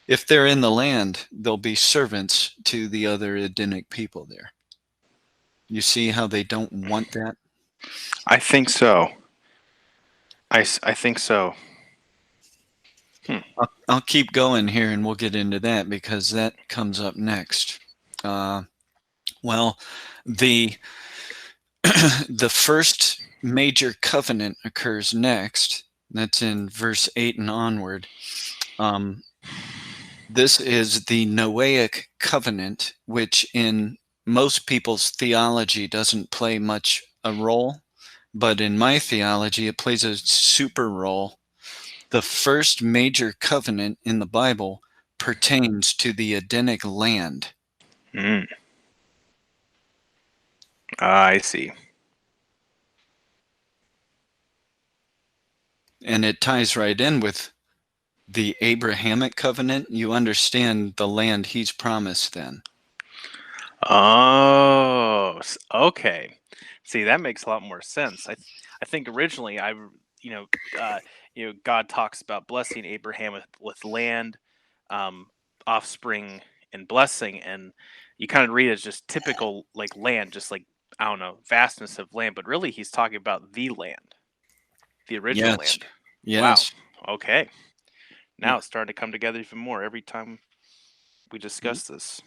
If they're in the land, they'll be servants to the other Edenic people there. You see how they don't want that? I think so. I think so. Hmm. I'll keep going here and we'll get into that because that comes up next. Well, the the first major covenant occurs next. That's in verse 8 and onward. This is the Noahic Covenant, which in most people's theology doesn't play much a role, but in my theology, it plays a super role. The first major covenant in the Bible pertains to the Edenic land. Mm. I see. And it ties right in with the Abrahamic covenant. You understand the land he's promised then. Oh, okay. See, that makes a lot more sense. I think originally you know, God talks about blessing Abraham with land, um, offspring, and blessing, and you kind of read it as just typical like land, just like I don't know, vastness of land, but really he's talking about the land, the original Yes. land. Wow. Yes. Okay. Yeah. Now it's starting to come together even more every time we discuss this.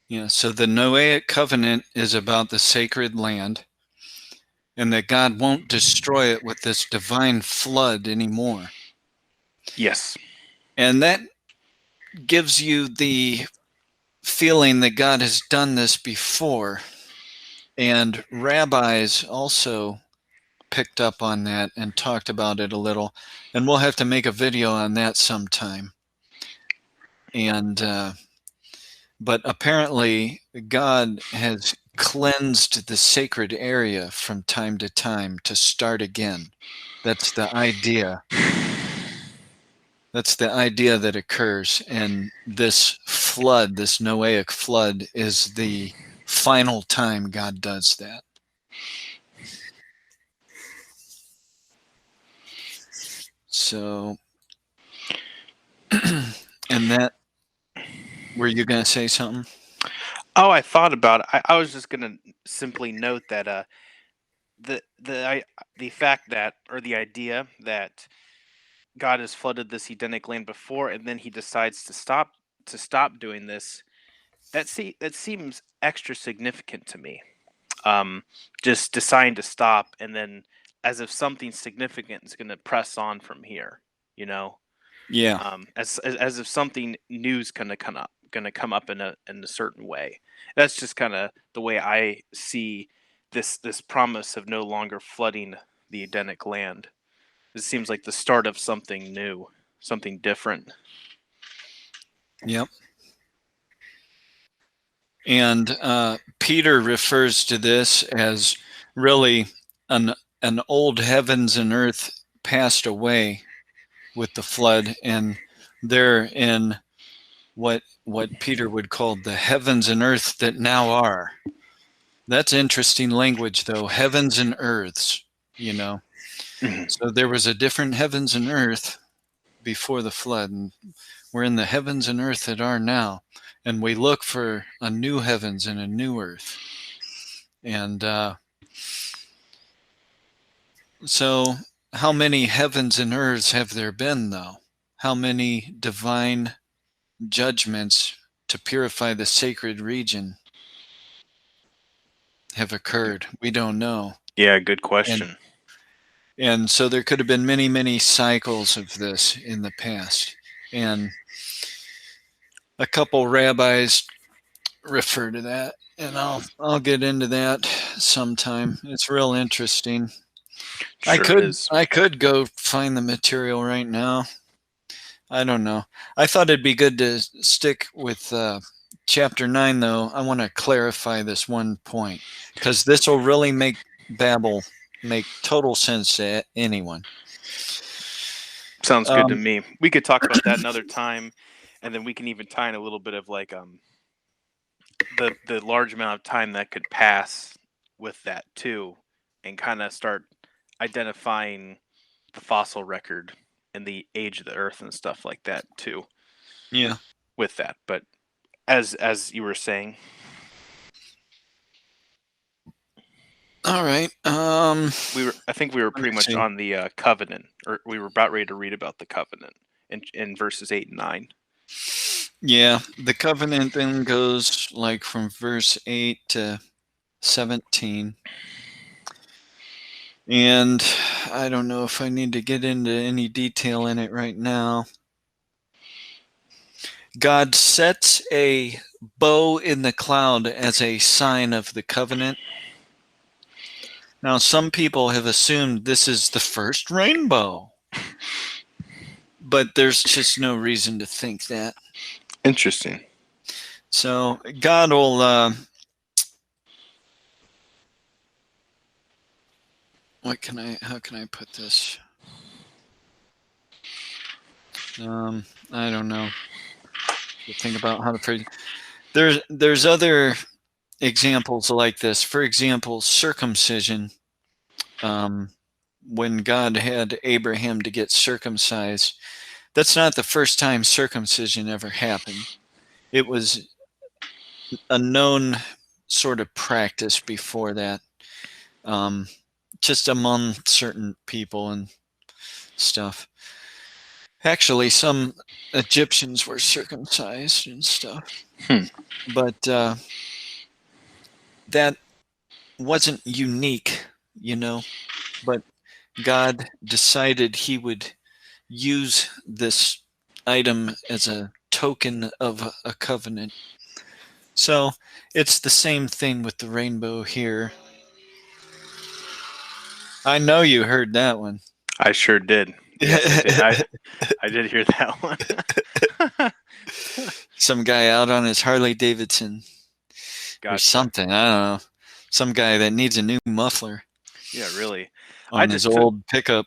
Yeah. So the Noahic covenant is about the sacred land and that God won't destroy it with this divine flood anymore. Yes. And that gives you the feeling that God has done this before. And rabbis also picked up on that and talked about it a little. And we'll have to make a video on that sometime. And, but apparently, God has cleansed the sacred area from time to time to start again. That's the idea. That's the idea that occurs. And this flood, this Noahic flood, is the final time God does that. So, and that, were you going to say something? Oh, I thought about it. I was just gonna simply note that the fact that or the idea that God has flooded this Edenic land before, and then He decides to stop doing this. That seems extra significant to me. Um, just deciding to stop, and then as if something significant is going to press on from here. You know, Yeah. as if something new is going to come up in a certain way. That's just kind of the way I see this promise of no longer flooding the Edenic land. It seems like the start of something new, something different. Yep. And Peter refers to this as really an an old heavens and earth passed away with the flood, and they're in what Peter would call the heavens and earth that now are. That's interesting language, though. Heavens and earths, you know. Mhm. So there was a different heavens and earth before the flood, and we're in the heavens and earth that are now, and we look for a new heavens and a new earth. And so, how many heavens and earths have there been, though? How many divine judgments to purify the sacred region have occurred? We don't know. Yeah, good And question. and so there could have been many, many cycles of this in the past. And a couple rabbis refer to that, and I'll get into that sometime. It's real interesting. I Sure could is. I could go find the material right now. I don't know. I thought it'd be good to stick with chapter 9, though. I want to clarify this one point because this will really make Babel make total sense to anyone. Sounds good to Um, me. We could talk about that another time, and then we can even tie in a little bit of like the large amount of time that could pass with that too, and kind of start identifying the fossil record and the age of the Earth and stuff like that too. Yeah. with that. But as you were saying, All right. I think we were Let me pretty much see. on the covenant, or we were about ready to read about the covenant in verses 8 and 9. Yeah, the covenant then goes like from verse 8 to 17. And I don't know if I need to get into any detail in it right now. God sets a bow in the cloud as a sign of the covenant. Now, some people have assumed this is the first rainbow, but there's just no reason to think that. Interesting. So God will how can I put this? I don't know. Think about how to phrase. There's other examples like this. For example, circumcision. When God had Abraham to get circumcised, that's not the first time circumcision ever happened. It was a known sort of practice before that, just among certain people and stuff. Actually, some Egyptians were circumcised and stuff, but that wasn't unique, but God decided he would use this item as a token of a covenant. So it's the same thing with the rainbow here. I know you heard that one. I sure did. Yes, I did. I did hear that one. Some guy out on his Harley Davidson or Gotcha. something. I don't know. Some guy that needs a new muffler Yeah, really. I on his just took old pickup.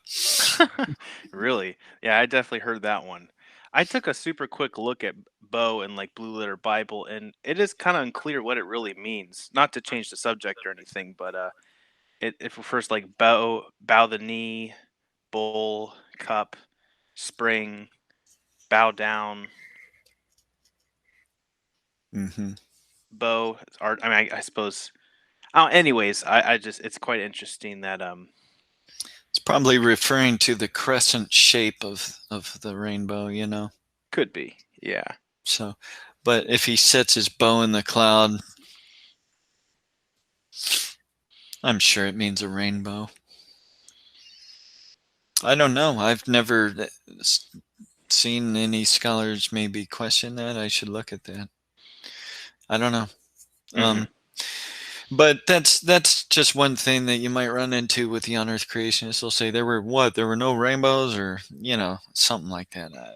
really. Yeah, I definitely heard that one. I took a super quick look at bow in like Blue Letter Bible, and it is kind of unclear what it really means. Not to change the subject or anything, but it refers to, like, bow the knee, bowl, cup, spring, bow down, Mm-hmm. bow, art. I mean, I suppose. Oh, anyways, I just it's quite interesting that It's probably referring to the crescent shape of the rainbow, could be. Yeah. So, but if he sets his bow in the cloud, I'm sure it means a rainbow. I don't know. I've never seen any scholars maybe question that. I should look at that. I don't know. Hmm. But that's just one thing that you might run into with the unearthed creationists. They'll say there were no rainbows, or something like that. I don't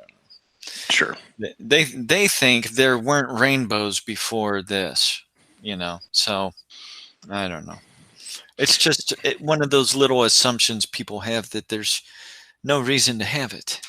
Sure. know. They think there weren't rainbows before this. So I don't know. It's just one of those little assumptions people have that there's no reason to have it.